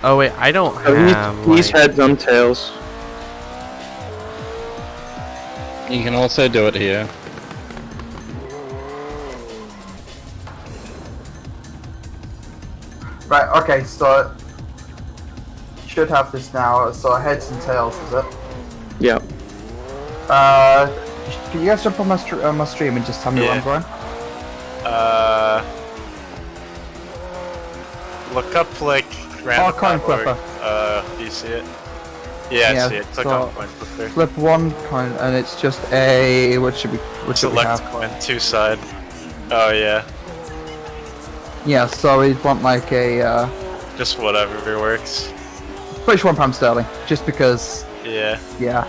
Oh wait, I don't So have. he's Like... heads on tails. You can also do it here. Right, okay, so should have this now. So heads and tails, is it? Yeah. Can you guys jump on my stream and just tell me what I'm going? Look up like random. Coin flipper. Do you see it? Yeah, I see it. Click on coin flipper. Flip one coin, and it's just a what should we Select have? coin, two side. Oh yeah. Yeah, so we'd want like a Just whatever works. British £1 sterling, just because. Yeah. Yeah.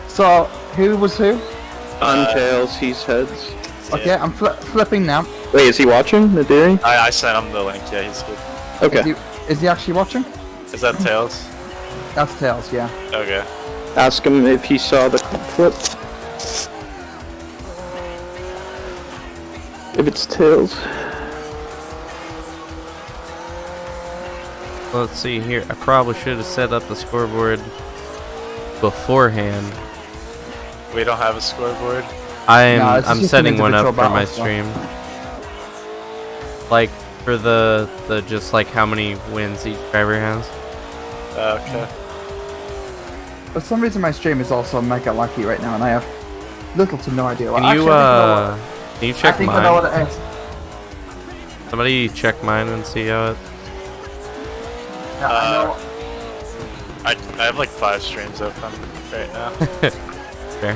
So who was who? On tails, he's heads. Okay, I'm flipping now. Wait, is he watching the day? I sent him the link. Yeah, he's good. Okay. Is he actually watching? Is that tails? That's tails, yeah. Okay. Ask him if he saw the flip. If it's tails. Let's see here. I probably should have set up the scoreboard beforehand. We don't have a scoreboard. I'm setting one up for my battle, so. stream. Like for the just like how many wins each driver has. Okay. For some reason my stream is also mega lucky right now, and I have little to no idea. Can you I check think I know mine? what it is. Somebody check mine and see how it. Yeah, I know. I have like 5 streams open right now. Fair.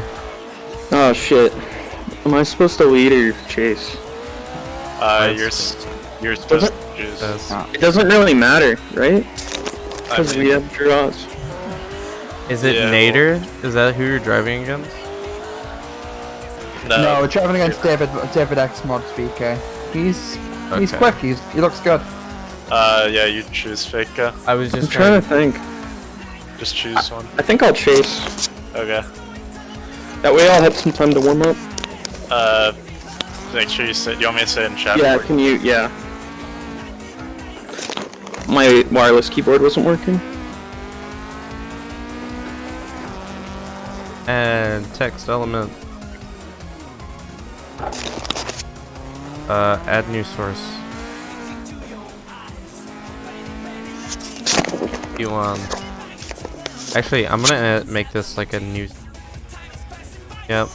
Oh shit. Am I supposed to lead or chase? You're supposed to choose. It doesn't really matter, right? I Because mean, we have draws. Is it Yeah, Nader? Is that who you're driving against? No, we're driving against David X Mod VK. He's Okay. quick. He looks good. yeah, you choose Fika. I was I'm just trying to think. Just choose one. I think I'll chase. Okay. That way I'll have some time to warm up. Make sure you say. You want me to say it in chat? Yeah, for you? can you? Yeah. My wireless keyboard wasn't working. And text element. Add new source. You actually, I'm gonna make this like a new. Yep.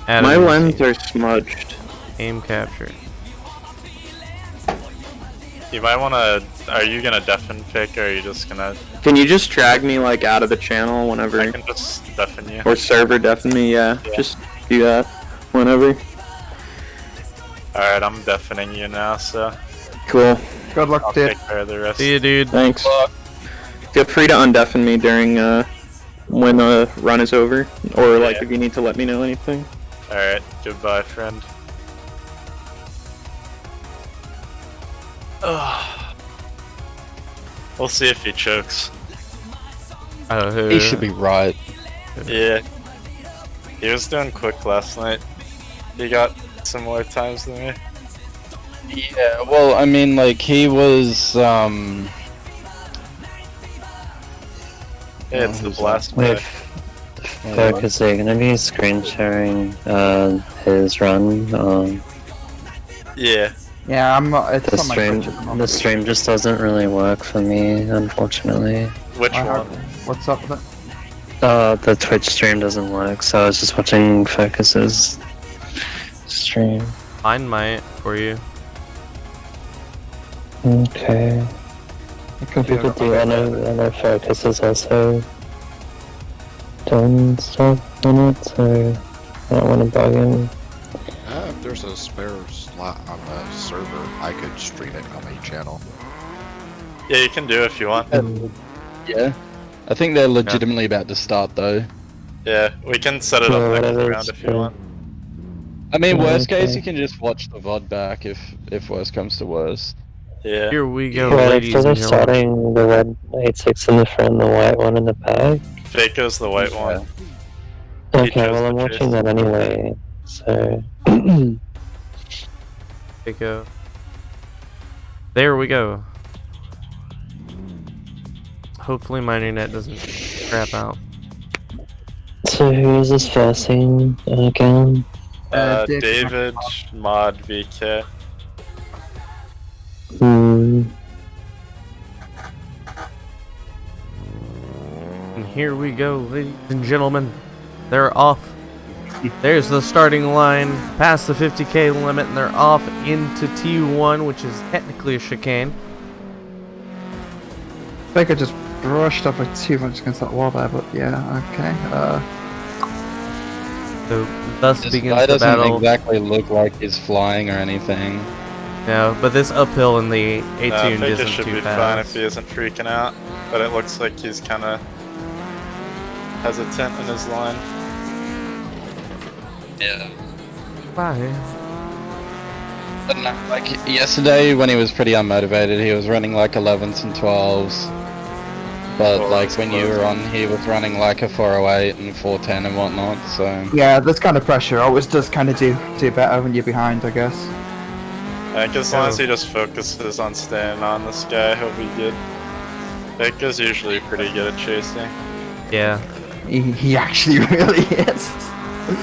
Add My a new lens scene. are smudged. Aim capture. You might wanna. Are you gonna deafen Fika, or are you just gonna? Can you just drag me like out of the channel whenever? I can just deafen you. Or server deafen me? Yeah. Yeah. Just do that whenever. Alright, I'm deafening you now, so Cool. Good luck, I'll dude. take care of the rest. See you, dude. Thanks. Feel free to undeafen me during when the run is over, or like Yeah. if you need to let me know anything. Alright, goodbye, friend. Ugh. We'll see if he chokes. Oh, He should be right. Yeah. He was doing quick last night. He got similar times than me. Yeah, well, I mean, like, he was, Yeah, it's the blast Wait, back. Focus, are you gonna be screen sharing his run? Yeah. Yeah, I'm not. It's The on my stream, Twitch at the the moment. stream just doesn't really work for me, unfortunately. Which I one? heard- What's up with it? The Twitch stream doesn't work, so I was just watching Focus's stream. Mine might for you. Okay. It could be. People do, I know Focus is also doing stuff on it, so I don't want to bug him. If there's a spare slot on the server, I could stream it on my channel. Yeah, you can do if you want. yeah. I think they're legitimately about to start, though. Yeah, we can set it Yeah, up next whatever, round if you yeah. want. I mean, worst case, Okay. you can just watch the VOD back if worst comes to worst. Yeah. Here we go, Well, ladies so they're and gentlemen. starting the red 86 in the front, the white one in the back. Fako's the white one. He Okay, chose well I'm the watching chase. that anyway, so... There we go. There we go. hopefully my internet doesn't crap out. So who is this facing again? David, Mod, VK. Hmm. And here we go, ladies and gentlemen. They're off. There's the starting line, past the 50k limit, and they're off into T1, which is technically a chicane. I think I just brushed up like too much against that wall there, but yeah, okay. So thus This begins guy the doesn't battle. exactly look like he's flying or anything. No, but this uphill in the I A-tune think it isn't should too be fine if fast. he isn't freaking out. But it looks like he's kind of hesitant in his line. Yeah. Bye. I don't know, like yesterday when he was pretty unmotivated, he was running like 11s and 12s. But Oh, like that's when you close. were on, he was running like a 408 and 410 and whatnot. So Yeah, this kind of pressure always does kind of do better when you're behind, I guess. I think as long as he just focuses on staying on this guy, he'll be good. Faker's usually pretty good at chasing. Yeah, He actually really is.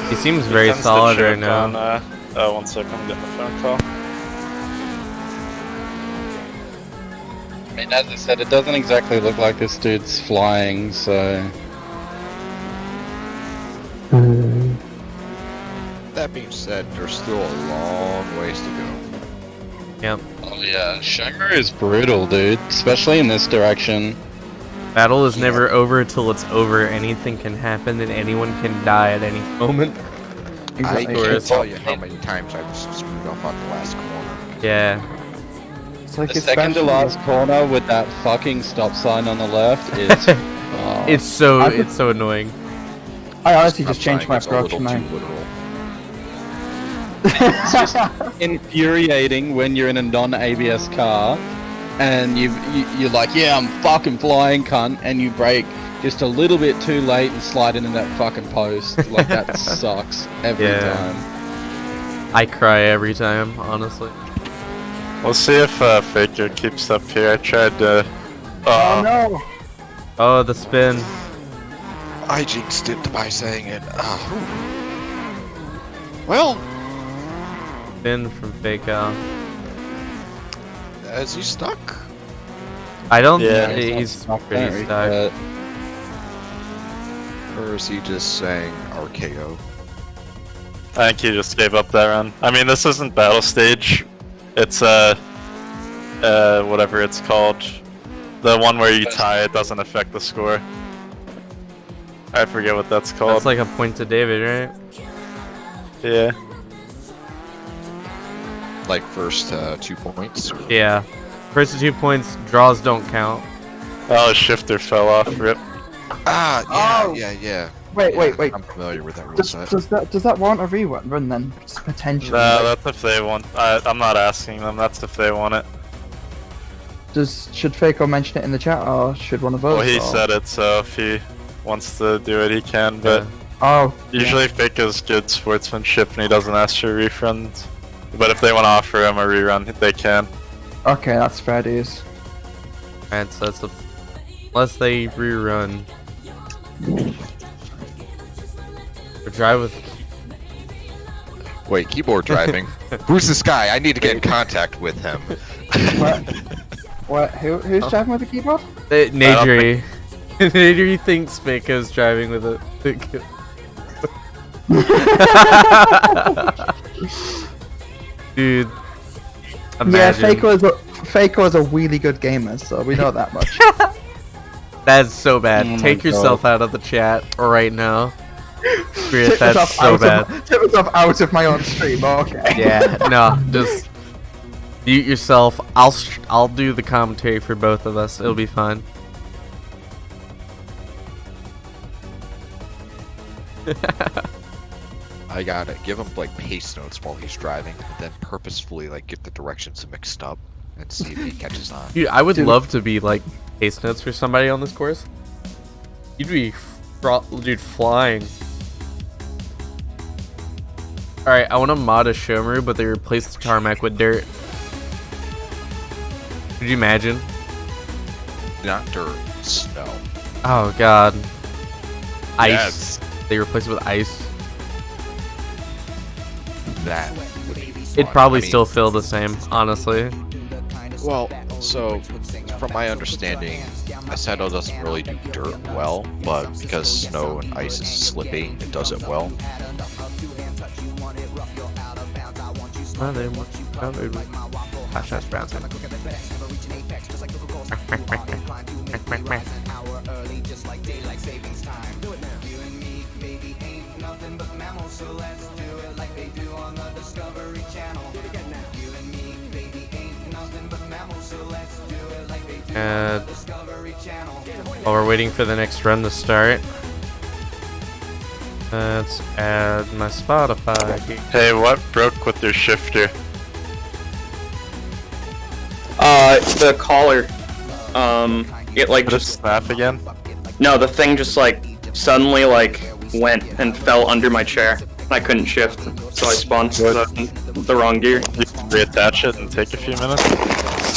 he seems He very tends to solid right choke now. on, 1 second, I'm getting a phone call. I mean, as I said, it doesn't exactly look like this dude's flying. So Hmm. That being said, there's still a long ways to go. Yep. oh yeah, Shunga is brutal, dude. Especially in this direction. Battle is never over till it's over. Anything can happen and anyone can die at any moment. I Exactly. can't tell you how many times I was screwed up on the last corner. Yeah. It's like The second to especially- last corner with that fucking stop sign on the left is. oh. It's so annoying. I honestly just Stop changed my sign gets a approach little now. too literal. infuriating when you're in a non-ABS car and you're like, yeah, I'm fucking flying, cunt, and you brake just a little bit too late and slide into that fucking post. Like, that sucks every Yeah. time. I cry every time, honestly. We'll see if Faker keeps up here. I tried to. Oh no! Oh, the spin. I jinxed it by saying it. Well, Spin from Fake Out. is he stuck? I don't Yeah. think he's pretty stuck. Or is he just saying RKO? I think he just gave up that run. I mean, this isn't battle stage. It's whatever it's called. The one where you tie, it doesn't affect the score. I forget what that's called. That's like a point to David, right? Yeah. Like first 2 points? Yeah. First 2 points, draws don't count. Oh, his shifter fell off. Rip. Ah, Oh. yeah. Wait, Yeah, wait. I'm familiar with that rule Does, set. does that warrant a run then? Just potentially. No, like, that's if they want. I'm not asking them. That's if they want it. should Faker mention it in the chat or should one of us? Well, he or- said it, so if he wants to do it, he can. But Oh. usually, Faker's good sportsmanship, and he doesn't ask for refunds. But if they want to offer him a rerun, they can. Okay, that's fair dues. Alright, so that's a... Unless they rerun. Or drive with... Wait, keyboard driving. Who's this guy? I need to get in contact with him. What? Who's driving with the keyboard? Nadri. Nadri thinks Fake's driving with a... Dude. Imagine. Yeah, Faker is a really good gamer, so we know that much. That's so bad. Oh my Take yourself out of the chat right now. Spirit, Take that's myself so bad. Take myself out of my own stream. Okay. Yeah, no, just mute yourself. I'll do the commentary for both of us. It'll be fun. I gotta give him like pace notes while he's driving, and then purposefully like get the directions mixed up and see if he catches on. Dude, I would Dude. love to be like pace notes for somebody on this course. You'd be dude flying. Alright, I want to mod a Shomu, but they replaced the tarmac with dirt. Could you imagine? Not dirt, snow. Oh god. Ice. Yes. They replace it with ice. That would be It'd fun. probably I mean, still feel the same, honestly. Well, so from my understanding, Assetto doesn't really do dirt well, but because snow and ice is slippy, it does it well. Gosh, that's bouncing. And while we're waiting for the next run to start, let's add my Spotify. Hey, what broke with your shifter? The collar. It like Did it just snap again? no, the thing just like suddenly like went and fell under my chair. I couldn't shift, so I spun the wrong gear. You can reattach it and take a few minutes.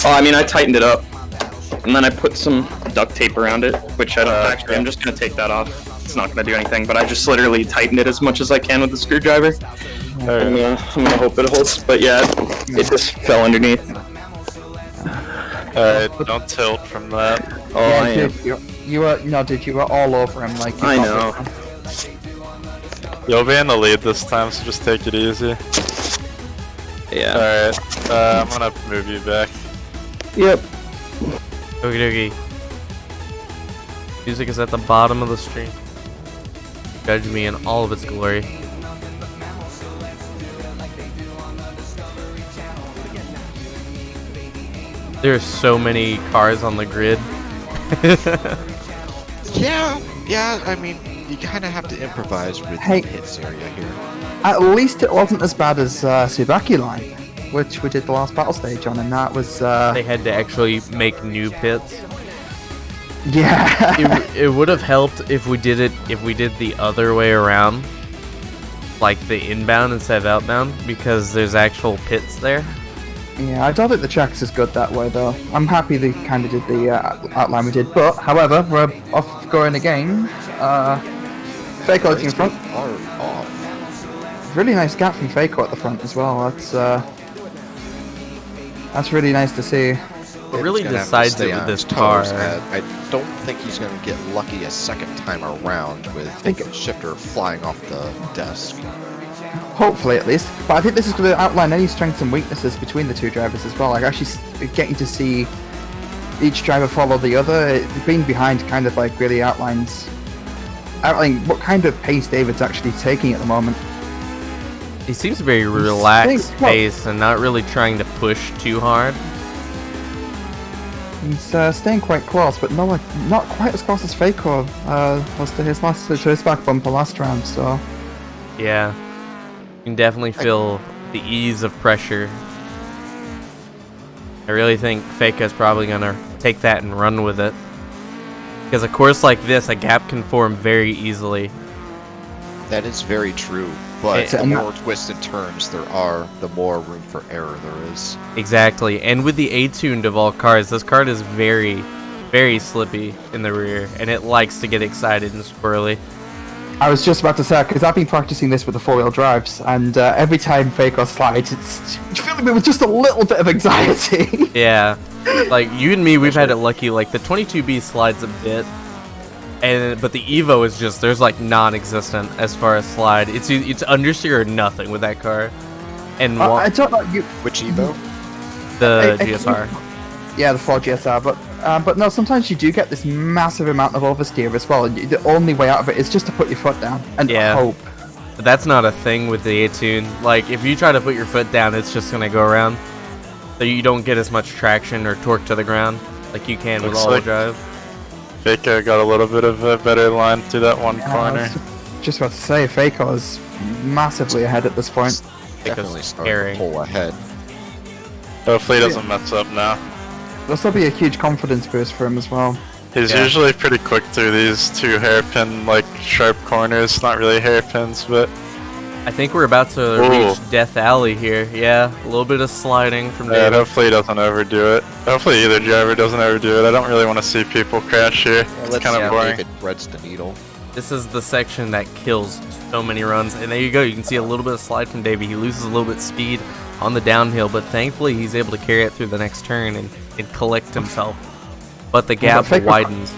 Oh, I mean, I tightened it up, and then I put some duct tape around it, which I don't actually. I'm just gonna take that off. It's not gonna do anything, but I just literally tightened it as much as I can with the screwdriver. I'm gonna hope it holds, but yeah, it just fell underneath. Alright, don't tilt from that. Oh, yeah, I am. dude, you were no, dude, you were all over him like. You I got know. it. You'll be in the lead this time, so just take it easy. Yeah. Alright, I'm gonna move you back. Yep. Okie dokie. Music is at the bottom of the stream. Judge me in all of its glory. There's so many cars on the grid. Yeah, I mean, you kind of have to improvise with Hey. the hits area here. At least it wasn't as bad as Subaki Line, which we did the last battle stage on, and that was They had to actually make new pits. yeah. It would have helped if we did the other way around, like the inbound instead of outbound, because there's actual pits there. Yeah, I don't think the track is as good that way though. I'm happy they kind of did the outline we did, but however, we're off going again. Faco in front. Are off. Really nice gap from Faco at the front as well. That's really nice to see. What really He's gonna have to decides stay it with on this his toes, car. and I don't think he's going to get lucky a second time around with think- the shifter flying off the desk. Hopefully, at least. But I think this is going to outline any strengths and weaknesses between the two drivers as well. Like actually getting to see each driver follow the other. Being behind kind of like really outlining what kind of pace David's actually taking at the moment. He seems very relaxed well- pace and not really trying to push too hard. He's staying quite close, but not quite as close as Faco was to his back bumper last round. So Yeah, you can definitely feel the ease of pressure. I really think Faca's probably gonna take that and run with it, because a course like this, a gap can form very easily. That is very true, but It's- the more twists and turns there are, the more room for error there is. Exactly, and with the A-tuned of all cars, this car is very, very slippy in the rear, and it likes to get excited and squirrely. I was just about to say, because I've been practicing this with the four-wheel drives, and every time Faco slides, it's filling me with just a little bit of anxiety. Yeah, like you and me, we've had it lucky. Like the 22B slides a bit, but the Evo is just there's like non-existent as far as slide. It's understeer or nothing with that car, and I don't know you. Which Evo? the I- GSR. Yeah, the Ford GSR, but no, sometimes you do get this massive amount of oversteer as well, and the only way out of it is just to put your foot down and Yeah. hope. But that's not a thing with the A-Tune. Like if you try to put your foot down, it's just gonna go around, so you don't get as much traction or torque to the ground like you can with Looks all-wheel like- drive. Faker got a little bit of a better line through that one I corner. was just about to say, Faco is massively ahead at this point. Definitely starting scary. to pull ahead. Hopefully he doesn't mess up now. There'll still be a huge confidence boost for him as well. He's Yeah. usually pretty quick through these two hairpin, like, sharp corners. Not really hairpins, but I think we're about to Ooh. reach Death Alley here. Yeah, a little bit of sliding from Yeah, David. hopefully he doesn't overdo it. Hopefully either driver doesn't overdo it. I don't really want to see people crash here. It's Let's kind see of how boring. David threads the needle. This is the section that kills so many runs. And there you go. You can see a little bit of slide from David. He loses a little bit of speed on the downhill, but thankfully he's able to carry it through the next turn and collect himself. But the gap Faker- widens.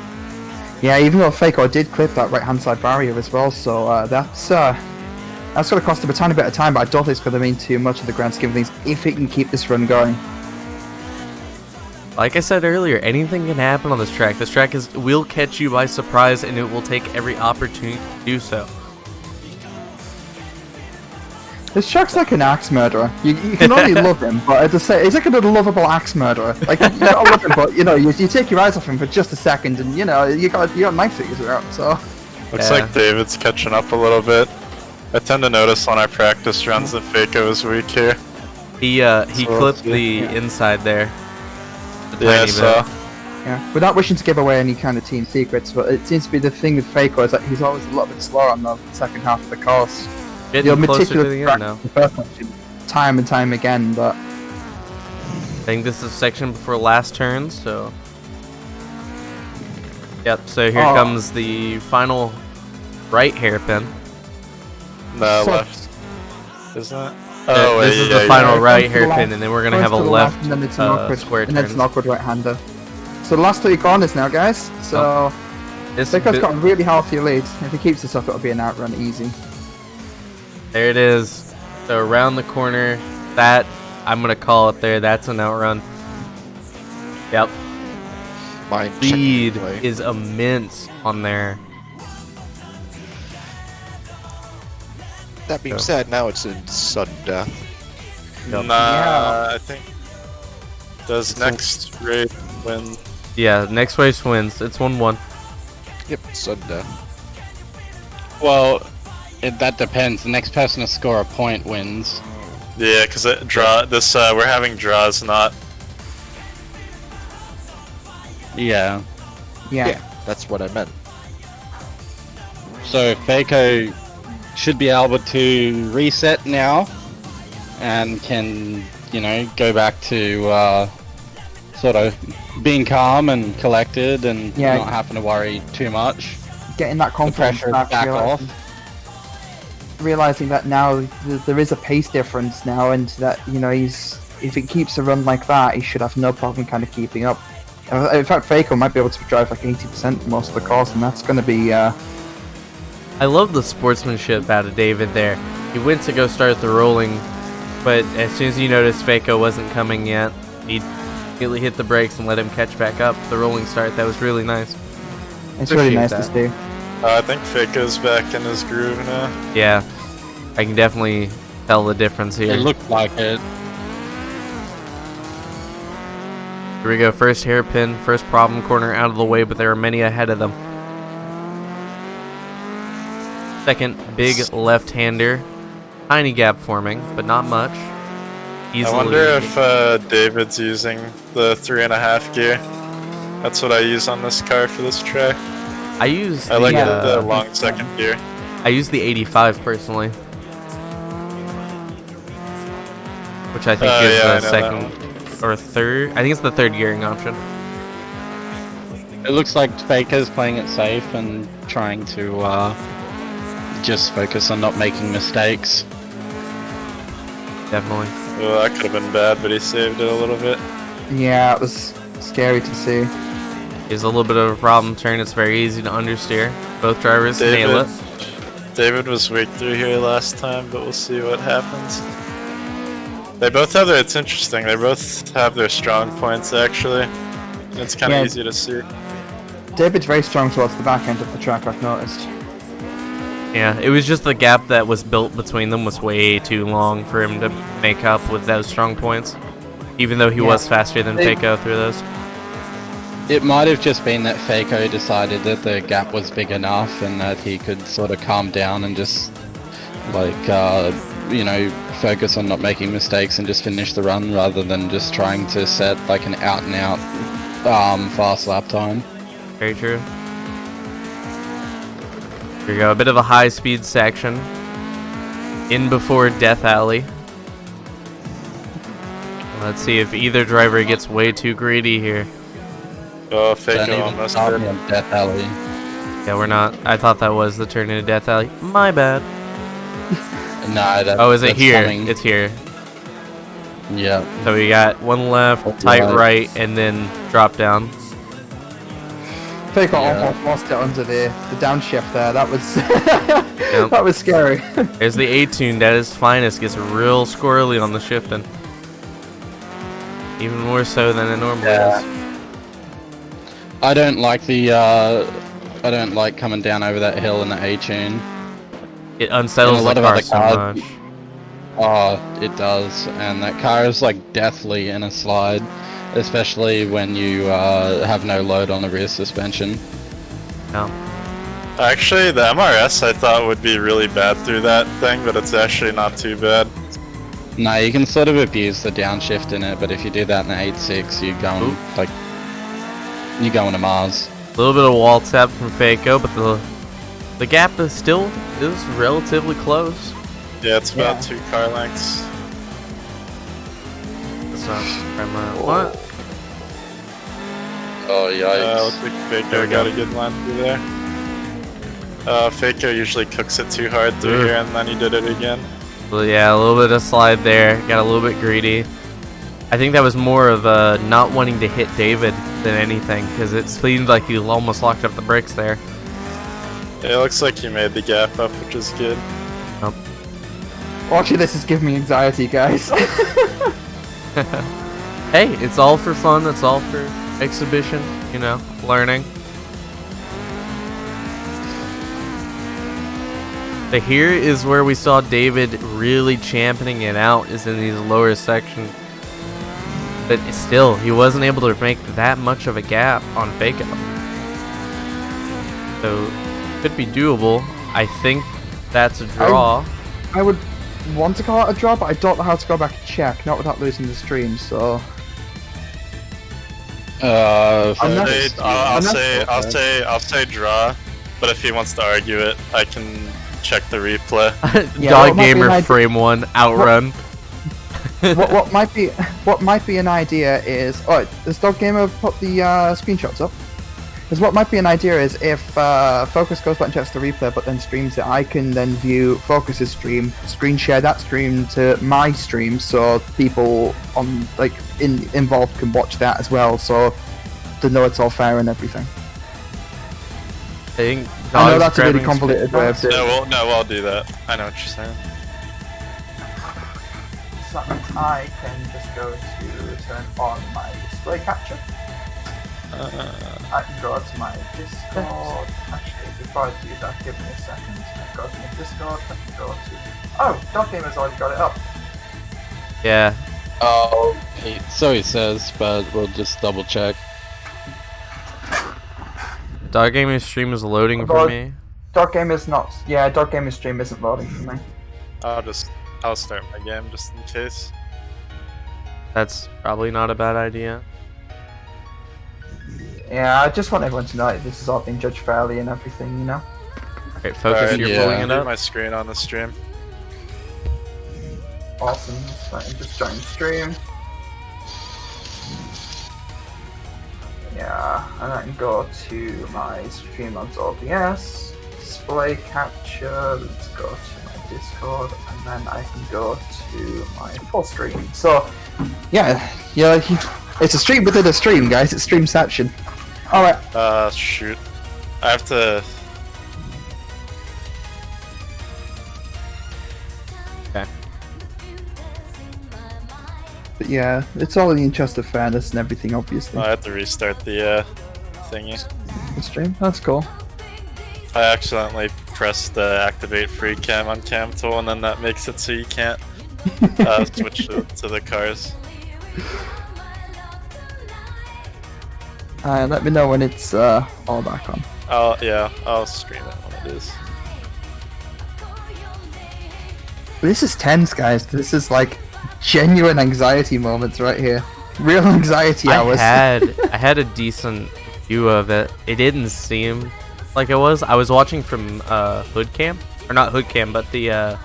Yeah, even though Faker did clip that right-hand side barrier as well, so that's going to cost him a tiny bit of time, but I don't think it's going to mean too much in the grand scheme of things if he can keep this run going. Like I said earlier, anything can happen on this track. This track will catch you by surprise, and it will take every opportunity to do so. This track's like an axe murderer. You can only love him, but at the same, he's like a lovable axe murderer. Like you gotta love him, but you take your eyes off him for just a second, and you got knife figures out. So Looks Yeah. like David's catching up a little bit. I tend to notice on our practice runs that Faco is weak here. He So clipped let's see. the inside there. A Yeah, tiny so bit. yeah, without wishing to give away any kind of team secrets, but it seems to be the thing with Faker is that he's always a little bit slower on the second half of the course. Getting closer to the end now. Time and time again, but I think this is section before last turn, so. Yep, so here Oh. comes the final right hairpin. no So- left, isn't it? Oh, This wait, is yeah, the yeah, final yeah. right Going to the hairpin, left, and then we're going to going have a to the left and then it's an awkward, square and then it's turn. an awkward right-hander. So the last 3 corners now, guys. So This Faker's bit- got a really healthy lead. If he keeps this up, it'll be an outrun easy. There it is. So around the corner, that, I'm going to call it there, that's an outrun. Yep. Mine Speed technically. is immense on there. That being So. said, now it's in sudden death. Yep. Nah, Yeah. I think does next raid win. Yeah, next race wins. It's 1-1. Yep, sudden death. Well, that depends. The next person to score a point wins. Yeah, because we're having draws, not Yeah. Yeah. That's what I meant. So Faco should be able to reset now and can, go back to sort of being calm and collected and Yeah. not having to worry too much. Getting that The confidence pressure back, back off. realizing that now there is a pace difference now, and that if it keeps a run like that, he should have no problem kind of keeping up. In fact, Faco might be able to drive like 80% most of the course, and that's going to be I love the sportsmanship out of David there. He went to go start the rolling, but as soon as he noticed Faco wasn't coming yet, he immediately hit the brakes and let him catch back up. The rolling start, that was really nice. it's really appreciate nice to that. see. I think Faco's back in his groove now. Yeah, I can definitely tell the difference here. It looked like it. Here we go, first hairpin, first problem corner out of the way, but there are many ahead of them. Second, big left-hander. Tiny gap forming, but not much. Easily. I wonder if David's using the 3.5 gear. That's what I use on this car for this track. I use I like the, the long second gear. I use the 85 personally, which I think Oh, is yeah, I the know second or third. I think it's the third gearing option. It looks like Faker's playing it safe and trying to just focus on not making mistakes. Definitely. Well, that could have been bad, but he saved it a little bit. Yeah, it was scary to see. Is a little bit of a problem turn. It's very easy to understeer. Both drivers nail it. David was weak through here last time, but we'll see what happens. They both have their, it's interesting, they both have their strong points actually. It's kind of Yeah. easy to see. David's very strong towards the back end of the track, I've noticed. Yeah, it was just the gap that was built between them was way too long for him to make up with those strong points. Even though he Yeah. was faster than They- Faco through those. It might have just been that Faco decided that the gap was big enough and that he could sort of calm down and just, focus on not making mistakes and just finish the run rather than just trying to set like an out-and-out fast lap time. Very true. Here we go, a bit of a high-speed section. in before Death Alley. Let's see if either driver gets way too greedy here. Oh, Don't Faker even almost start did. me on Death Alley. Yeah, we're not. I thought that was the turn into Death Alley. My bad. No, that, Oh, is it that's here? coming. It's here. Yeah. So we got one left, Left, tight right. right, and then drop down. Faker Yeah. almost lost it under the downshift there. That was that was scary. There's the A-Tune at its finest. Gets real squirrely on the shifting. Even more so than it normally Yeah. is. I don't like the I don't like coming down over that hill in the A-tune. It unsettles And a lot the of car other so cars- much. Oh, it does, and that car is like deathly in a slide, especially when you have no load on the rear suspension. No. Actually, the MRS I thought would be really bad through that thing, but it's actually not too bad. No, you can sort of abuse the downshift in it, but if you do that in the 8.6, you're going Oop. like you're going to Mars. A little bit of wall tap from Faco, but the gap is still relatively close. Yeah, it's about 2 car lengths. That's not primarily. What? Oh yikes! Looks like There Faker we got go. a good line through there. Faker usually cooks it too hard through Ugh. here, and then he did it again. Well, yeah, a little bit of slide there. Got a little bit greedy. I think that was more of not wanting to hit David than anything, because it seemed like he almost locked up the brakes there. It looks like he made the gap up, which is good. Watching this is giving me anxiety, guys. Hey, it's all for fun. It's all for exhibition. You know, learning. But here is where we saw David really championing it out, is in these lower sections. But still, he wasn't able to make that much of a gap on Faco. So, could be doable. I think that's a draw. I would want to call it a draw, but I don't know how to go back and check, not without losing the stream, so... Unless- I'll say draw, but if he wants to argue it, I can check the replay. Yeah, Dog what might be an Gamer idea- frame 1 outrun. what might be an idea is... Oh, does Dog Gamer put the screenshots up? Because what might be an idea is if Focus goes back and checks the replay but then streams it, I can then view Focus's stream, screen share that stream to my stream, so people on involved can watch that as well, so they know it's all fair and everything. I think I know Dog's that's a really grabbing convoluted way of doing it. No, we'll do that. I know what you're saying. So that means I can just go to turn on my display capture. I can go to my Discord. Actually, before I do that, give me a second. I go to my Discord. I can go to. Oh, Dog Gamer's already got it up. Yeah. Oh, so he says, but we'll just double check. Dog Gamer's stream is loading for Dog- me. Dog Gamer's not. Yeah, Dog Gamer's stream isn't loading for me. I'll start my game just in case. That's probably not a bad idea. Yeah, I just want everyone to know that this is all being judged fairly and everything, you know? Alright, Focus, Alright, you're yeah. pulling it Leave up. my screen on the stream. Awesome. So I can just join the stream. Yeah, and I can go to my stream on OBS, display capture, let's go to my Discord, and then I can go to my full stream. So, yeah, it's a stream within a stream, guys. It's Streamception. Alright, Shoot. I have to. but yeah, it's all in the interest of fairness and everything, obviously. I have to restart the thingy. The stream, that's cool. I accidentally pressed the activate free cam on cam tool, and then that makes it so you can't switch to the cars. Let me know when it's all back on. I'll stream it when it is. This is tense, guys. This is like genuine anxiety moments right here. Real anxiety hours. I had a decent view of it. It didn't seem like it was. I was watching from hood cam, or not hood cam, but the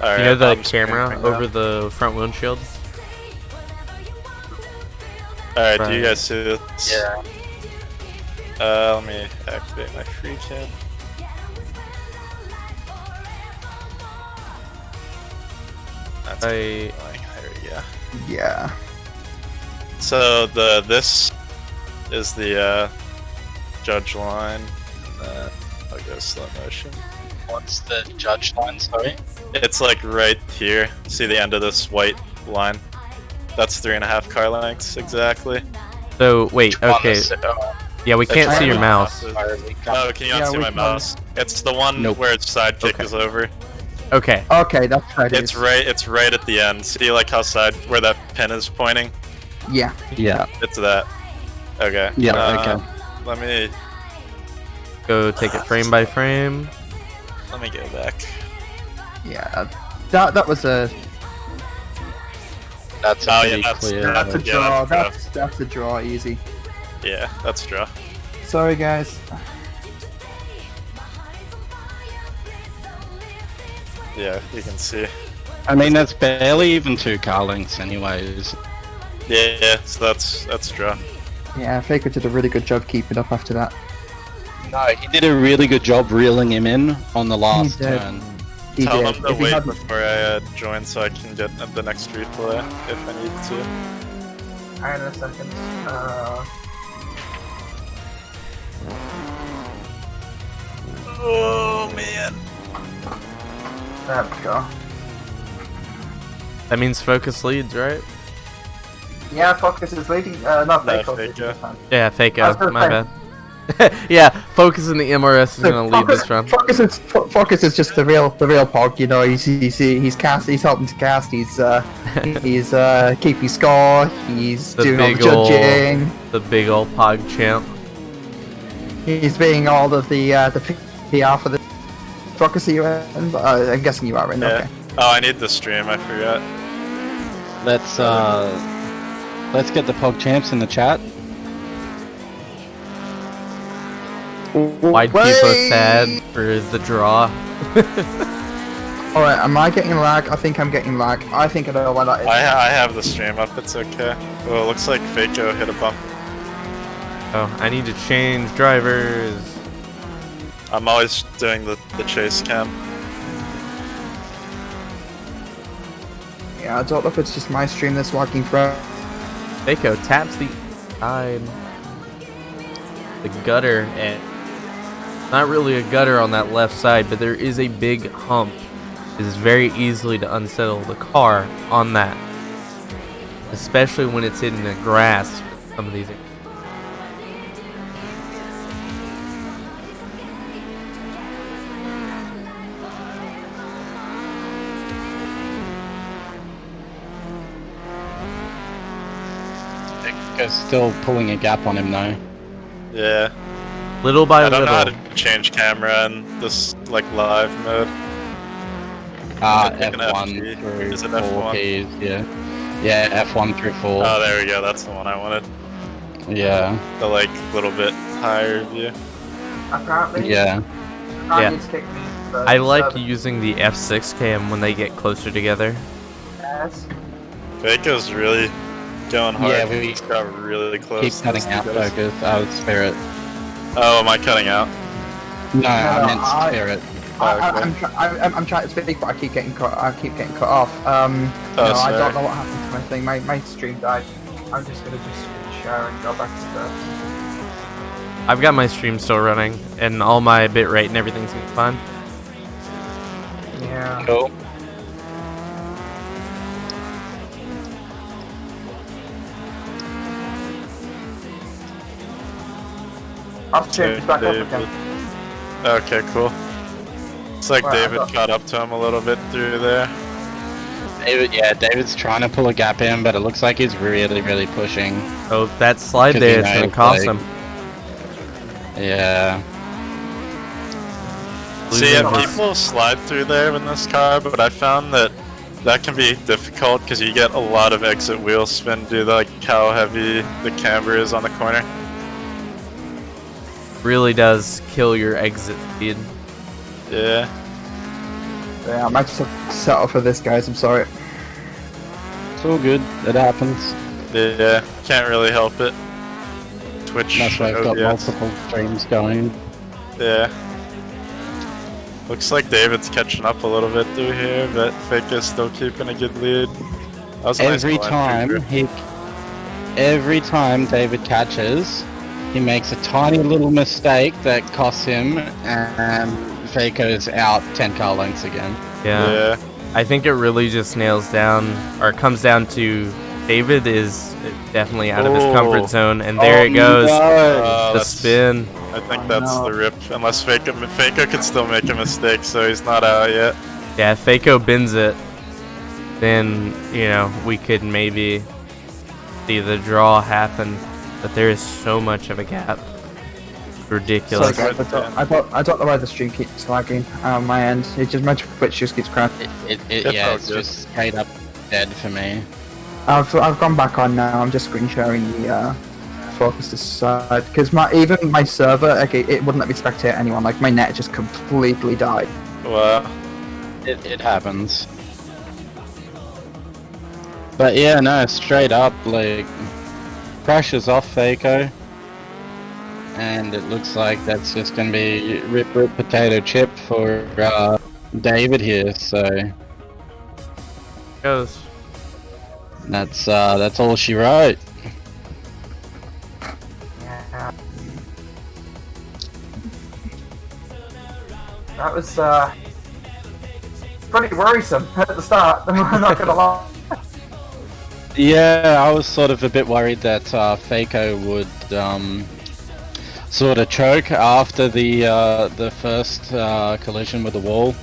Alright, You know the I'm camera screaming now. over the front windshield? Alright, do Right. you guys see this? Yeah. Let me activate my free cam. That's annoying. There we go. Yeah. So this is the judge line. I'll go slow motion. What's the judge line, sorry? It's like right here. See the end of this white line? That's 3.5 car lengths exactly. So, wait, On the okay. Yeah, we can't see your mouse. Oh, can you not Yeah, see which my one? mouse? It's the one Nope. where its sidekick Okay. is over. Okay. Okay, that's right. It's right at the end. See like how where that pin is pointing? Yeah. Yeah. It's that. Okay. Yeah, okay. Let me Go take it frame by frame. go back. Yeah. That was a That's a Oh, pretty yeah, that's- clear. that's a Yeah, draw. that's That's a draw. Easy. Yeah, that's a draw. Sorry, guys. Yeah, you can see. I mean, that's barely even 2 car lengths anyways. Yeah, so that's a draw. Yeah, Faker did a really good job keeping up after that. No, he did a really good job reeling him in on the last did. turn. He Tell did. them to If he wait hadn't- before I join so I can get the next replay if I need to. Hang on a second. Oh man. There we go. That means focus leads, right? Yeah, Focus is leading. Not No, Fake Fake, this time. Yeah, fake I was out. gonna My say- bad. Yeah, focus in the MRS is gonna lead this round. Focus is just the real pog. You know, he's cast. He's helping to cast. He's keeping score. He's The doing all the big ol' judging. The big old pog champ. He's being all of the PR for the Focus. Are you in? I'm guessing you are in. Yeah. Okay. Oh, I need the stream. I forgot. Let's get the Pog Champs in the chat. Why'd people sad for the draw? Alright, am I getting lag? I think I'm getting lag. I think I know why that is. I have the stream up. It's okay. Oh, it looks like Faco hit a bump. Oh, I need to change drivers. I'm always doing the chase cam. Yeah, I don't know if it's just my stream that's lagging from. Faco taps the side. The gutter, and not really a gutter on that left side, but there is a big hump. It is very easily to unsettle the car on that, especially when it's in the grass. Some of these. Faker's still pulling a gap on him though. Yeah. Little by I don't know how little. to change camera in this like live mode. Is it like an F1 FG? through Is it 4 F1? keys, yeah. Yeah, F1 through 4. Oh, there we go. That's the one I wanted. Yeah, The like little bit higher view. Apparently. yeah. Apparently it's kicked me. But I like seven. using the F6 cam when they get closer together. Yes. Faco's really going hard. Yeah, we He's got really close. Keep to cutting this out guy. Focus. I would Spirit. Oh, am I cutting out? No, I meant I- Spirit. I'm trying to speak, but I keep getting cut. I keep getting cut off. No, I sorry. don't know what happened to my thing. My stream died. I'm just gonna share and go back to the. I've got my stream still running, and all my bitrate and everything's gonna be fine. Yeah. Cool. I'll stream back up David. again. Okay, cool. It's like Well, I David thought- caught up to him a little bit through there. David's trying to pull a gap in, but it looks like he's really pushing. Oh, that slide 'Cause there he is gonna knows, cost like- him. Yeah. See, yeah, Losing- people slide through there in this car, but I found that can be difficult because you get a lot of exit wheel spin due to like how heavy the camber is on the corner. Really does kill your exit speed. Yeah. Yeah, I might just have to settle for this, guys. I'm sorry. It's all good. It happens. Yeah, can't really help it. Twitch. That's why I've got ODS. multiple streams going. Yeah. Looks like David's catching up a little bit through here, but Fake is still keeping a good lead. That was a nice Every goal time entry, every time David catches, he makes a tiny little mistake that costs him, and Faker's out 10 car lengths again. Yeah. I think it really just nails down, or comes down to David is definitely out of his comfort zone, and there it goes. The that's- spin. I think that's the rip. Unless Faker could still make a mistake, so he's not out yet. Yeah, if Fako bins it, then, you know, we could maybe see the draw happen. But there is so much of a gap. Ridiculous. Sorry, guys, I don't know why the stream keeps lagging on my end. It just my Twitch just keeps crashing. Yeah, it's just straight up dead for me. I've gone back on now. I'm just screen sharing the focus this side because even my server, like, it wouldn't let me spectate anyone. Like my net just completely died. Wow. It happens. But yeah, no, straight up, like, crashes off Fako. And it looks like that's just gonna be rip potato chip for David here, so Goes. that's all she wrote. Yeah. That was pretty worrisome at the start. I'm not gonna lie. Yeah, I was sort of a bit worried that Fako would sort of choke after the first collision with the wall.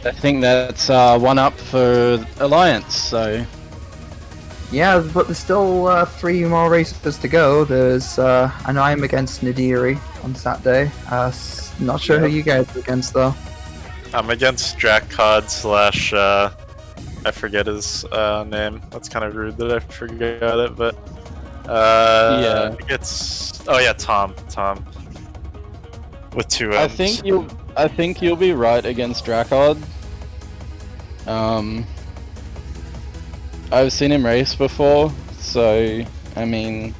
I think that's one up for Alliance, so Yeah, but there's still 3 more races to go. There's I know I'm against Nadiri on Saturday. Not sure who you guys are against though. I'm against Drakcod / I forget his name. That's kind of rude that I forgot it, but Yeah. I think it's Tom. With 2 M's. I think you'll be right against Drakod. I've seen him race before, so I mean,